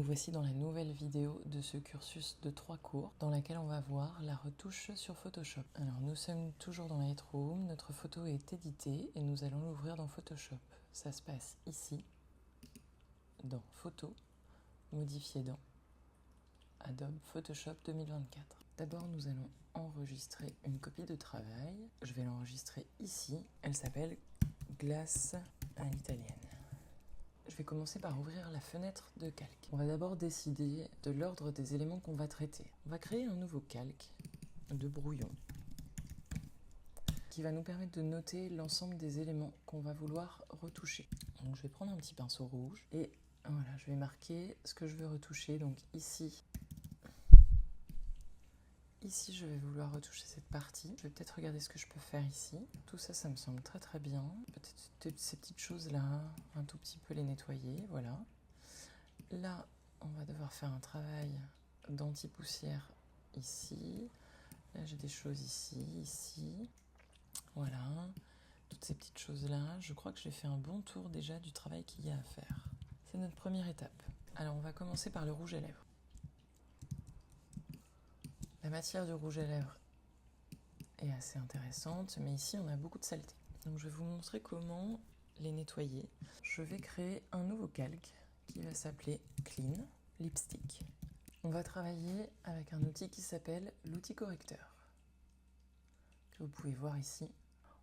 Nous voici dans la nouvelle vidéo de ce cursus de 3 cours dans laquelle on va voir la retouche sur Photoshop. Alors nous sommes toujours dans Lightroom, notre photo est éditée et nous allons l'ouvrir dans Photoshop. Ça se passe ici, dans Photo, modifier dans Adobe Photoshop 2024. D'abord nous allons enregistrer une copie de travail. Je vais l'enregistrer ici, elle s'appelle Glace à l'italienne. Je vais commencer par ouvrir la fenêtre de calque. On va d'abord décider de l'ordre des éléments qu'on va traiter. On va créer un nouveau calque de brouillon qui va nous permettre de noter l'ensemble des éléments qu'on va vouloir retoucher. Donc je vais prendre un petit pinceau rouge et voilà, je vais marquer ce que je veux retoucher. Donc ici, je vais vouloir retoucher cette partie. Je vais peut-être regarder ce que je peux faire ici. Tout ça, ça me semble très très bien. Peut-être ces petites choses-là, un tout petit peu les nettoyer, voilà. Là, on va devoir faire un travail d'anti-poussière ici. Là, j'ai des choses ici. Voilà. Toutes ces petites choses-là. Je crois que j'ai fait un bon tour déjà du travail qu'il y a à faire. C'est notre première étape. Alors, on va commencer par le rouge à lèvres. La matière du rouge à lèvres est assez intéressante, mais ici on a beaucoup de saleté. Donc je vais vous montrer comment les nettoyer. Je vais créer un nouveau calque qui va s'appeler Clean Lipstick. On va travailler avec un outil qui s'appelle l'outil correcteur, que vous pouvez voir ici.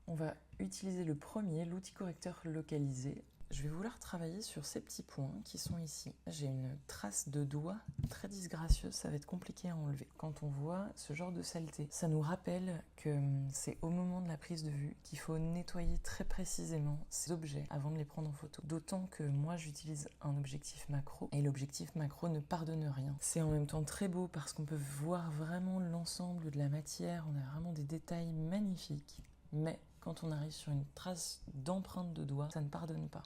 On va utiliser le premier, l'outil correcteur localisé. Je vais vouloir travailler sur ces petits points qui sont ici. J'ai une trace de doigt très disgracieuse, ça va être compliqué à enlever. Quand on voit ce genre de saleté, ça nous rappelle que c'est au moment de la prise de vue qu'il faut nettoyer très précisément ces objets avant de les prendre en photo. D'autant que moi j'utilise un objectif macro et l'objectif macro ne pardonne rien. C'est en même temps très beau parce qu'on peut voir vraiment l'ensemble de la matière, on a vraiment des détails magnifiques, mais quand on arrive sur une trace d'empreinte de doigt, ça ne pardonne pas.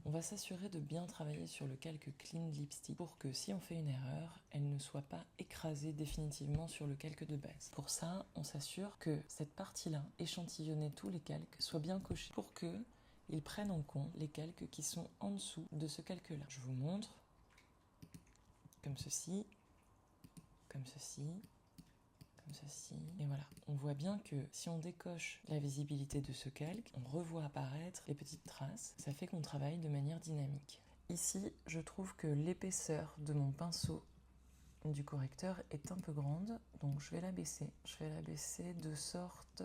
On va s'assurer de bien travailler sur le calque Clean Lipstick pour que si on fait une erreur, elle ne soit pas écrasée définitivement sur le calque de base. Pour ça, on s'assure que cette partie-là, échantillonner tous les calques, soit bien cochée pour qu'ils prennent en compte les calques qui sont en dessous de ce calque-là. Je vous montre, comme ceci, comme ceci, comme ceci, et voilà. On voit bien que si on décoche la visibilité de ce calque, on revoit apparaître les petites traces. Ça fait qu'on travaille de manière dynamique. Ici, je trouve que l'épaisseur de mon pinceau du correcteur est un peu grande, donc je vais la baisser. Je vais la baisser de sorte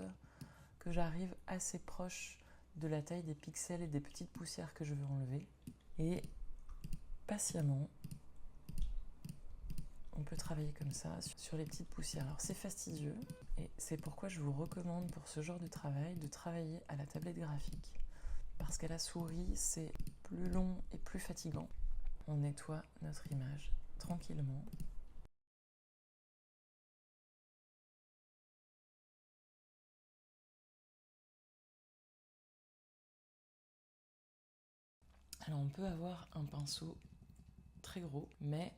que j'arrive assez proche de la taille des pixels et des petites poussières que je veux enlever. Et patiemment, on peut travailler comme ça sur les petites poussières. Alors c'est fastidieux et c'est pourquoi je vous recommande pour ce genre de travail de travailler à la tablette graphique. Parce qu'à la souris, c'est plus long et plus fatigant. On nettoie notre image tranquillement. Alors on peut avoir un pinceau très gros, mais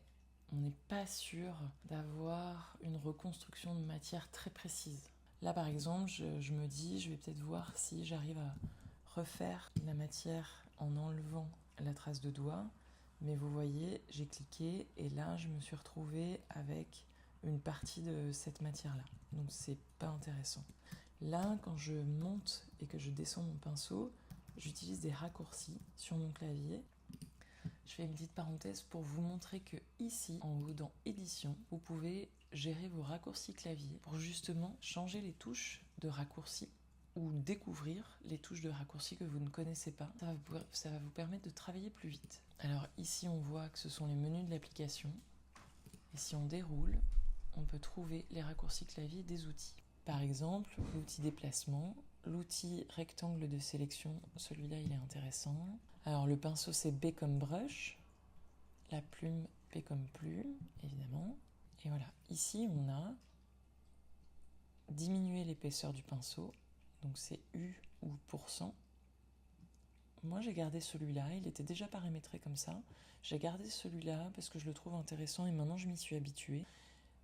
on n'est pas sûr d'avoir une reconstruction de matière très précise. Là par exemple, je me dis, je vais peut-être voir si j'arrive à refaire la matière en enlevant la trace de doigt. Mais vous voyez, j'ai cliqué et là je me suis retrouvée avec une partie de cette matière-là. Donc c'est pas intéressant. Là, quand je monte et que je descends mon pinceau, j'utilise des raccourcis sur mon clavier. Je fais une petite parenthèse pour vous montrer que ici, en haut dans Édition, vous pouvez gérer vos raccourcis clavier pour justement changer les touches de raccourcis ou découvrir les touches de raccourcis que vous ne connaissez pas. Ça va vous permettre de travailler plus vite. Alors ici, on voit que ce sont les menus de l'application. Et si on déroule, on peut trouver les raccourcis clavier des outils. Par exemple, l'outil déplacement, l'outil rectangle de sélection, celui-là il est intéressant. Alors le pinceau c'est B comme brush, la plume P comme plume, évidemment. Et voilà, ici on a diminué l'épaisseur du pinceau, donc c'est U ou %. Moi j'ai gardé celui-là, il était déjà paramétré comme ça. J'ai gardé celui-là parce que je le trouve intéressant et maintenant je m'y suis habituée.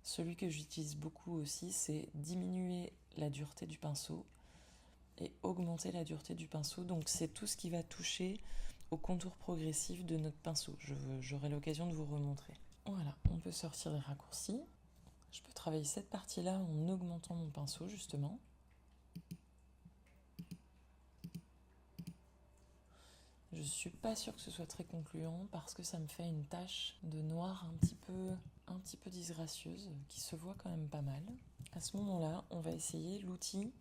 Celui que j'utilise beaucoup aussi, c'est diminuer la dureté du pinceau et augmenter la dureté du pinceau. Donc c'est tout ce qui va toucher au contour progressif de notre pinceau. J'aurai l'occasion de vous remontrer. Voilà, on peut sortir les raccourcis. Je peux travailler cette partie-là en augmentant mon pinceau, justement. Je suis pas sûre que ce soit très concluant parce que ça me fait une tache de noir un petit peu disgracieuse qui se voit quand même pas mal. À ce moment-là, on va essayer l'outil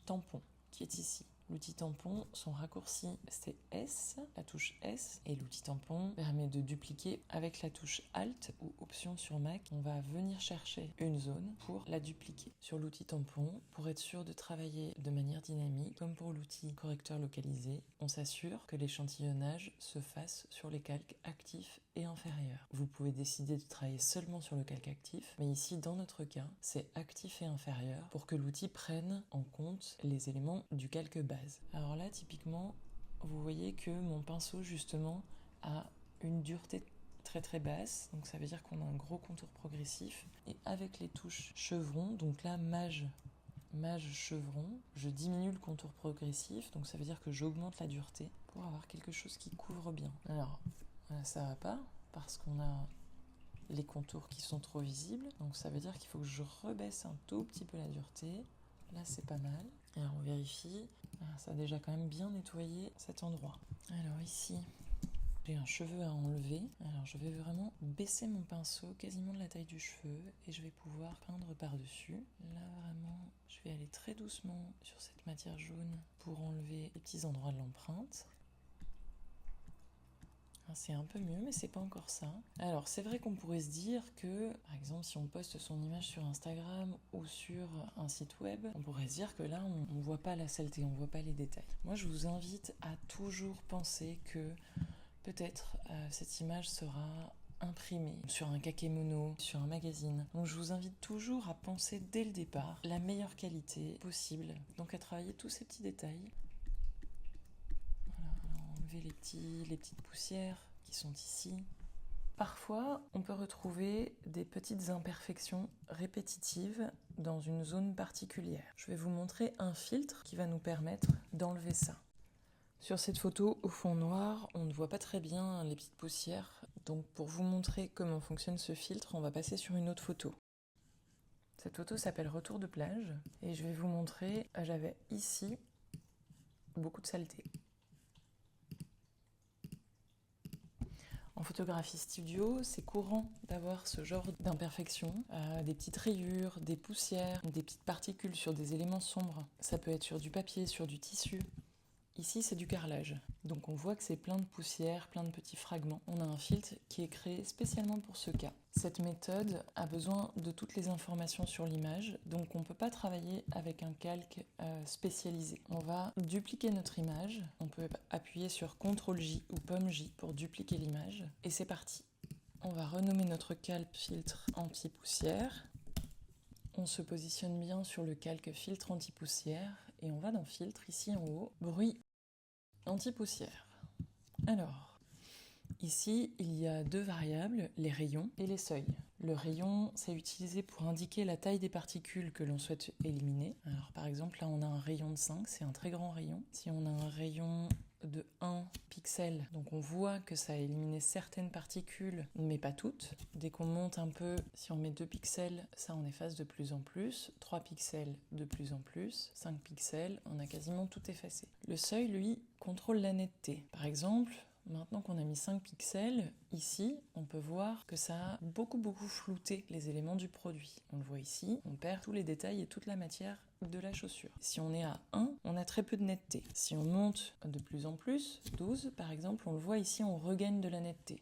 tampon qui est ici. L'outil tampon, son raccourci c'est S, la touche S, et l'outil tampon permet de dupliquer avec la touche Alt ou Option sur Mac. On va venir chercher une zone pour la dupliquer. Sur l'outil tampon, pour être sûr de travailler de manière dynamique, comme pour l'outil correcteur localisé, on s'assure que l'échantillonnage se fasse sur les calques actifs et inférieurs. Vous pouvez décider de travailler seulement sur le calque actif, mais ici, dans notre cas, c'est actif et inférieur pour que l'outil prenne en compte les éléments du calque base. Alors là, typiquement, vous voyez que mon pinceau, justement, a une dureté très très basse, donc ça veut dire qu'on a un gros contour progressif. Et avec les touches chevron, donc là, mage chevron, je diminue le contour progressif, donc ça veut dire que j'augmente la dureté pour avoir quelque chose qui couvre bien. Alors, là, ça va pas, parce qu'on a les contours qui sont trop visibles, donc ça veut dire qu'il faut que je rebaisse un tout petit peu la dureté. Là, c'est pas mal. Alors, on vérifie. Ça a déjà quand même bien nettoyé cet endroit. Alors ici, j'ai un cheveu à enlever. Alors, je vais vraiment baisser mon pinceau quasiment de la taille du cheveu et je vais pouvoir peindre par-dessus. Là, vraiment, je vais aller très doucement sur cette matière jaune pour enlever les petits endroits de l'empreinte. C'est un peu mieux, mais c'est pas encore ça. Alors, c'est vrai qu'on pourrait se dire que, par exemple, si on poste son image sur Instagram ou sur un site web, on pourrait se dire que là, on voit pas la saleté, on voit pas les détails. Moi, je vous invite à toujours penser que peut-être cette image sera imprimée sur un kakémono, sur un magazine. Donc, je vous invite toujours à penser dès le départ la meilleure qualité possible. Donc, à travailler tous ces petits détails. Enlever les petites poussières qui sont ici. Parfois, on peut retrouver des petites imperfections répétitives dans une zone particulière. Je vais vous montrer un filtre qui va nous permettre d'enlever ça. Sur cette photo, au fond noir, on ne voit pas très bien les petites poussières. Donc pour vous montrer comment fonctionne ce filtre, on va passer sur une autre photo. Cette photo s'appelle Retour de plage et je vais vous montrer, j'avais ici beaucoup de saleté. En photographie studio, c'est courant d'avoir ce genre d'imperfections, des petites rayures, des poussières, des petites particules sur des éléments sombres. Ça peut être sur du papier, sur du tissu. Ici, c'est du carrelage. Donc on voit que c'est plein de poussières, plein de petits fragments. On a un filtre qui est créé spécialement pour ce cas. Cette méthode a besoin de toutes les informations sur l'image, donc on ne peut pas travailler avec un calque spécialisé. On va dupliquer notre image. On peut appuyer sur CTRL-J ou Pomme-J pour dupliquer l'image. Et c'est parti. On va renommer notre calque filtre anti-poussière. On se positionne bien sur le calque filtre anti-poussière et on va dans filtre ici en haut, bruit anti-poussière. Alors, ici il y a deux variables, les rayons et les seuils. Le rayon, c'est utilisé pour indiquer la taille des particules que l'on souhaite éliminer. Alors par exemple, là on a un rayon de 5, c'est un très grand rayon. Si on a un rayon de 1 pixel, donc on voit que ça a éliminé certaines particules, mais pas toutes. Dès qu'on monte un peu, si on met 2 pixels, ça on efface de plus en plus, 3 pixels de plus en plus, 5 pixels, on a quasiment tout effacé. Le seuil, lui, contrôle la netteté. Par exemple, maintenant qu'on a mis 5 pixels, ici, on peut voir que ça a beaucoup flouté les éléments du produit. On le voit ici, on perd tous les détails et toute la matière de la chaussure. Si on est à 1, on a très peu de netteté. Si on monte de plus en plus, 12 par exemple, on le voit ici, on regagne de la netteté.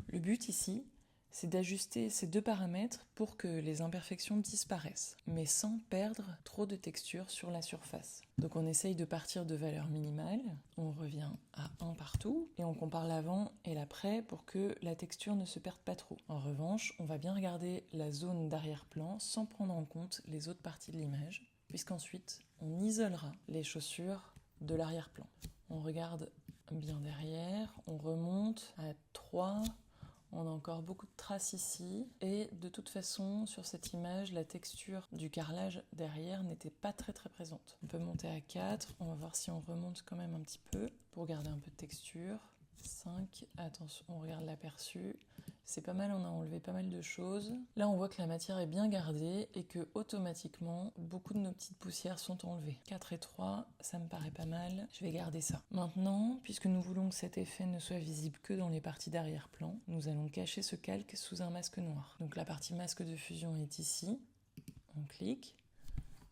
Le but ici, c'est d'ajuster ces deux paramètres pour que les imperfections disparaissent, mais sans perdre trop de texture sur la surface. Donc on essaye de partir de valeurs minimales, on revient à 1 partout, et on compare l'avant et l'après pour que la texture ne se perde pas trop. En revanche, on va bien regarder la zone d'arrière-plan sans prendre en compte les autres parties de l'image, puisqu'ensuite on isolera les chaussures de l'arrière-plan. On regarde bien derrière, on remonte à 3, on a encore beaucoup de traces ici, et de toute façon, sur cette image, la texture du carrelage derrière n'était pas très présente. On peut monter à 4, on va voir si on remonte quand même un petit peu, pour garder un peu de texture. 5. Attention, on regarde l'aperçu. C'est pas mal, on a enlevé pas mal de choses. Là, on voit que la matière est bien gardée et que automatiquement, beaucoup de nos petites poussières sont enlevées. 4 et 3, ça me paraît pas mal. Je vais garder ça. Maintenant, puisque nous voulons que cet effet ne soit visible que dans les parties d'arrière-plan, nous allons cacher ce calque sous un masque noir. Donc la partie masque de fusion est ici. On clique.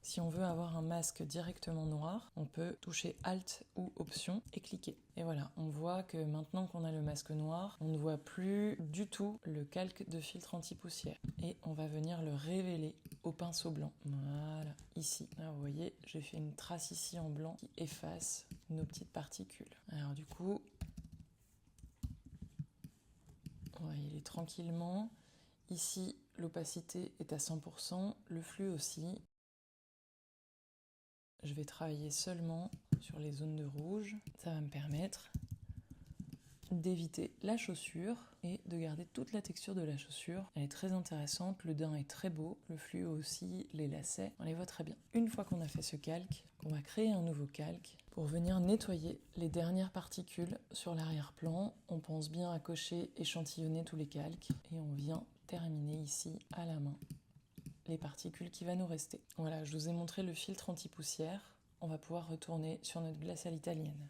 Si on veut avoir un masque directement noir, on peut toucher Alt ou Option et cliquer. Et voilà, on voit que maintenant qu'on a le masque noir, on ne voit plus du tout le calque de filtre anti-poussière. Et on va venir le révéler au pinceau blanc. Voilà, ici. Là, vous voyez, j'ai fait une trace ici en blanc qui efface nos petites particules. Alors du coup, on va y aller tranquillement. Ici, l'opacité est à 100%, le flux aussi. Je vais travailler seulement sur les zones de rouge. Ça va me permettre d'éviter la chaussure et de garder toute la texture de la chaussure. Elle est très intéressante, le daim est très beau, le fluo aussi, les lacets, on les voit très bien. Une fois qu'on a fait ce calque, on va créer un nouveau calque pour venir nettoyer les dernières particules sur l'arrière-plan. On pense bien à cocher, échantillonner tous les calques et on vient terminer ici à la main les particules qui va nous rester. Voilà, je vous ai montré le filtre anti-poussière. On va pouvoir retourner sur notre glace à l'italienne.